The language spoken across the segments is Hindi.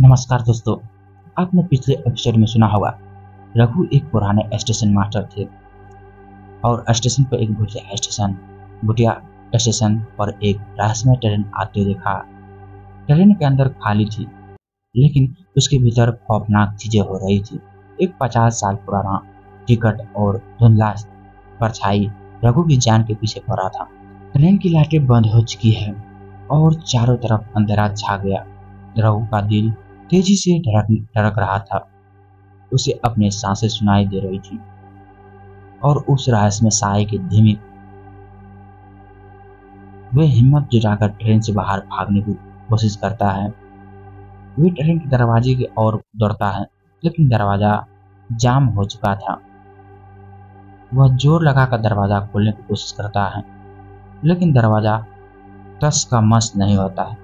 नमस्कार दोस्तों। आपने पिछले एपिसोड में सुना होगा रघु एक पुराने स्टेशन मास्टर थे और स्टेशन पर एक भुटिया स्टेशन पर एक रहस्यमय ट्रेन आते देखा। ट्रेन के अंदर खाली थी लेकिन उसके भीतर खौफनाक चीजें हो रही थी। एक 50 साल पुराना टिकट और धुंधला परछाई रघु की जान के पीछे पड़ा था। ट्रेन की लाइटें बंद हो चुकी है और चारों तरफ अंधेरा छा गया। रघु का दिल तेजी से धड़क रहा था। उसे अपनी सांसें सुनाई दे रही थी और उस रहस्य में साए की धीमी वे हिम्मत जुटाकर ट्रेन से बाहर भागने की कोशिश करता है। वे ट्रेन के दरवाजे की ओर दौड़ता है लेकिन दरवाजा जाम हो चुका था। वह जोर लगाकर दरवाजा खोलने की कोशिश करता है लेकिन दरवाजा टस का मस नहीं होता है।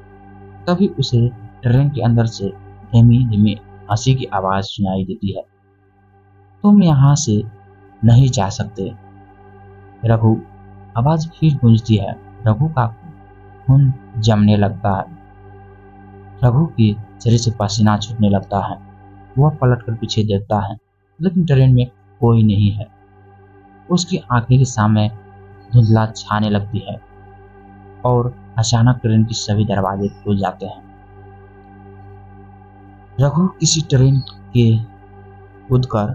तभी उसे ट्रेन के अंदर से धीमी धीमी हंसी की आवाज सुनाई देती है। तुम यहाँ से नहीं जा सकते रघु। आवाज फिर गूंजती है। रघु का खून जमने लगता है। रघु की शरीर से पसीना छूटने लगता है। वह पलटकर पीछे देखता है लेकिन ट्रेन में कोई नहीं है। उसकी आंखें के सामने धुंधला छाने लगती है और अचानक ट्रेन के सभी दरवाजे खुल जाते हैं। रघु किसी ट्रेन के कूदकर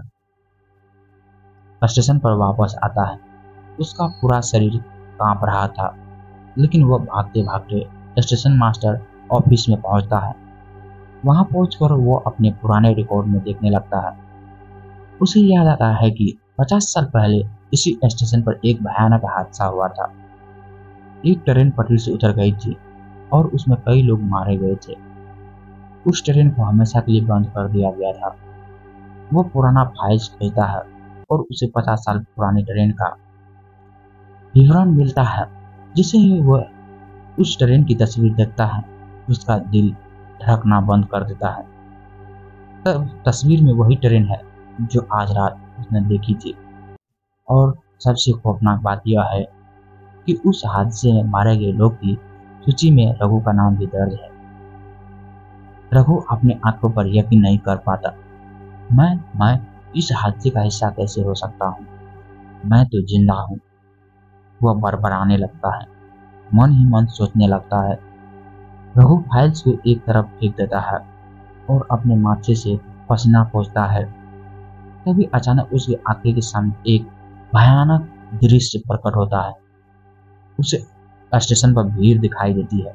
स्टेशन पर वापस आता है। उसका पूरा शरीर कांप रहा था लेकिन वह भागते भागते स्टेशन मास्टर ऑफिस में पहुंचता है। वहां पहुंचकर वो अपने पुराने रिकॉर्ड में देखने लगता है। उसे याद आता है कि 50 साल पहले इसी स्टेशन पर एक भयानक हादसा हुआ था। एक ट्रेन पटरी से उतर गई थी और उसमें कई लोग मारे गए थे। उस ट्रेन को हमेशा के लिए बंद कर दिया गया था। वो पुराना फाइल्स खोजता है और उसे 50 साल पुरानी ट्रेन का विवरण मिलता है। जिसे ही वह उस ट्रेन की तस्वीर देखता है उसका दिल धड़कना बंद कर देता है। तब तस्वीर में वही ट्रेन है जो आज रात उसने देखी थी। और सबसे खौफनाक बात यह है कि उस हादसे में मारे गए लोग की सूची में रघु का नाम भी दर्ज है। रघु अपने आंखों पर यकीन नहीं कर पाता। मैं इस हादसे का हिस्सा कैसे हो सकता हूँ? मैं तो जिंदा हूँ। वह बड़बड़ाने लगता है। मन ही मन सोचने लगता है। रघु फाइल्स को एक तरफ फेंक देता है और अपने माथे से पसीना पोंछता है। तभी अचानक उसकी आंखें के सामने एक भयानक दृश्य प्रकट होता है। उसे स्टेशन पर भीड़ दिखाई देती है।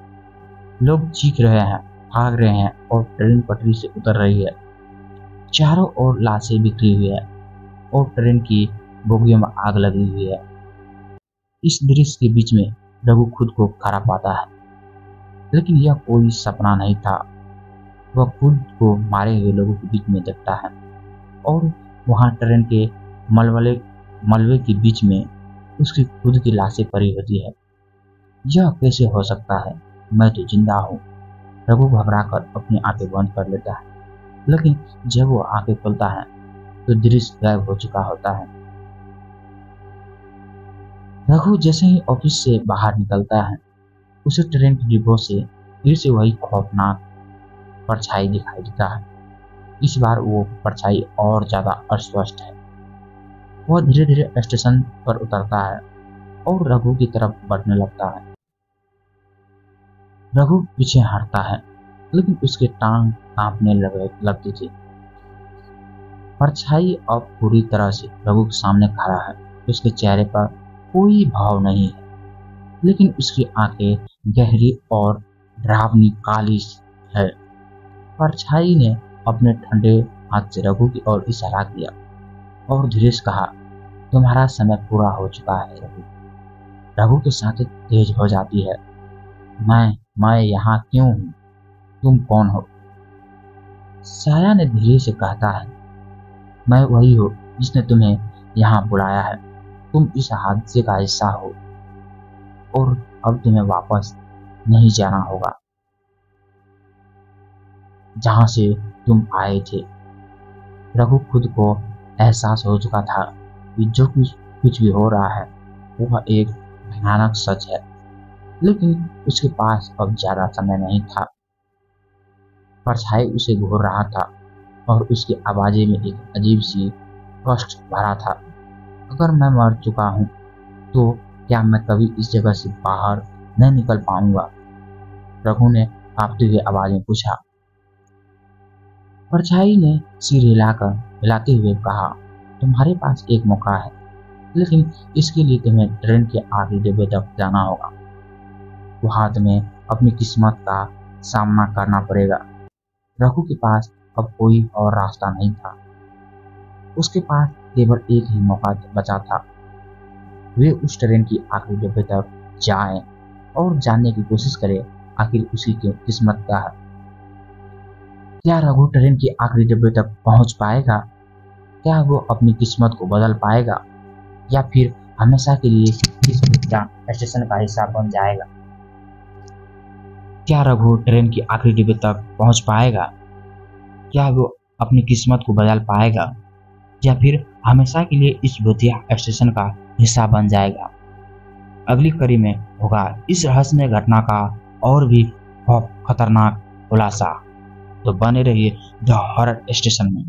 लोग चीख रहे हैं, भाग रहे हैं और ट्रेन पटरी से उतर रही है। चारों ओर लाशें बिखरी हुई है और ट्रेन की बोगियों में आग लगी हुई है। इस दृश्य के बीच में रघु खुद को खड़ा पाता है लेकिन यह कोई सपना नहीं था। वह खुद को मारे हुए लोगों के बीच में देखता है और वहां ट्रेन के मलबे के बीच में उसकी खुद की लाशें पड़ी होती है। यह कैसे हो सकता है? मैं तो जिंदा हूँ। रघु घबराकर अपनी आंखें बंद कर लेता है लेकिन जब वो आंखें खोलता है तो दृश्य गायब हो चुका होता है। रघु जैसे ही ऑफिस से बाहर निकलता है उसे ट्रेन के डिब्बों से फिर से वही खौफनाक परछाई दिखाई देता है। इस बार वो परछाई और ज्यादा अस्पष्ट है। वह धीरे धीरे स्टेशन पर उतरता है और रघु की तरफ बढ़ने लगता है। रघु पीछे हटता है लेकिन उसके टांग कांपने लगती थी। परछाई अब पूरी तरह से रघु के सामने खड़ा है। उसके चेहरे पर कोई भाव नहीं है लेकिन उसकी आंखें गहरी और डरावनी काली है। परछाई ने अपने ठंडे हाथ से रघु की ओर इशारा किया और धीरे से कहा, तुम्हारा समय पूरा हो चुका है रघु। रघु की सांसें तेज हो जाती है। मैं यहाँ क्यों हूँ? तुम कौन हो? साया ने धीरे से कहता है, मैं वही हूँ जिसने तुम्हें यहाँ बुलाया है। तुम इस हादसे का हिस्सा हो और अब तुम्हें वापस नहीं जाना होगा जहां से तुम आए थे। रघु खुद को एहसास हो चुका था कि जो कुछ भी हो रहा है वह एक भयानक सच है लेकिन उसके पास अब ज्यादा समय नहीं था। परछाई उसे घूर रहा था और उसकी आवाज़ें में एक अजीब सी कष्ट भरा था। अगर मैं मर चुका हूँ तो क्या मैं कभी इस जगह से बाहर नहीं निकल पाऊंगा? रघु ने कांपती हुई आवाज में पूछा। परछाई ने सिर हिलाते हुए कहा, तुम्हारे पास एक मौका है, लेकिन इसके लिए तुम्हें ट्रेन के आखिरी डिब्बे तक जाना होगा। वो हाथ में अपनी किस्मत का सामना करना पड़ेगा। रघु के पास अब कोई और रास्ता नहीं था। उसके पास केवल एक ही मौका बचा था। वे उस ट्रेन की आखिरी डिब्बे तक जाएं और जानने की कोशिश करें आखिर उसकी किस्मत क्या है। क्या रघु ट्रेन की आखिरी डिब्बे तक पहुंच पाएगा? क्या वो अपनी किस्मत को बदल पाएगा या फिर हमेशा के लिए इस विज्ञान स्टेशन का हिस्सा बन जाएगा? क्या रघु ट्रेन की आखिरी डिब्बे तक पहुंच पाएगा? क्या वो अपनी किस्मत को बदल पाएगा या फिर हमेशा के लिए इस भूतिया स्टेशन का हिस्सा बन जाएगा? अगली कड़ी में होगा इस रहस्यमय घटना का और भी खतरनाक खुलासा। तो बने रहिए द हॉरर स्टेशन में।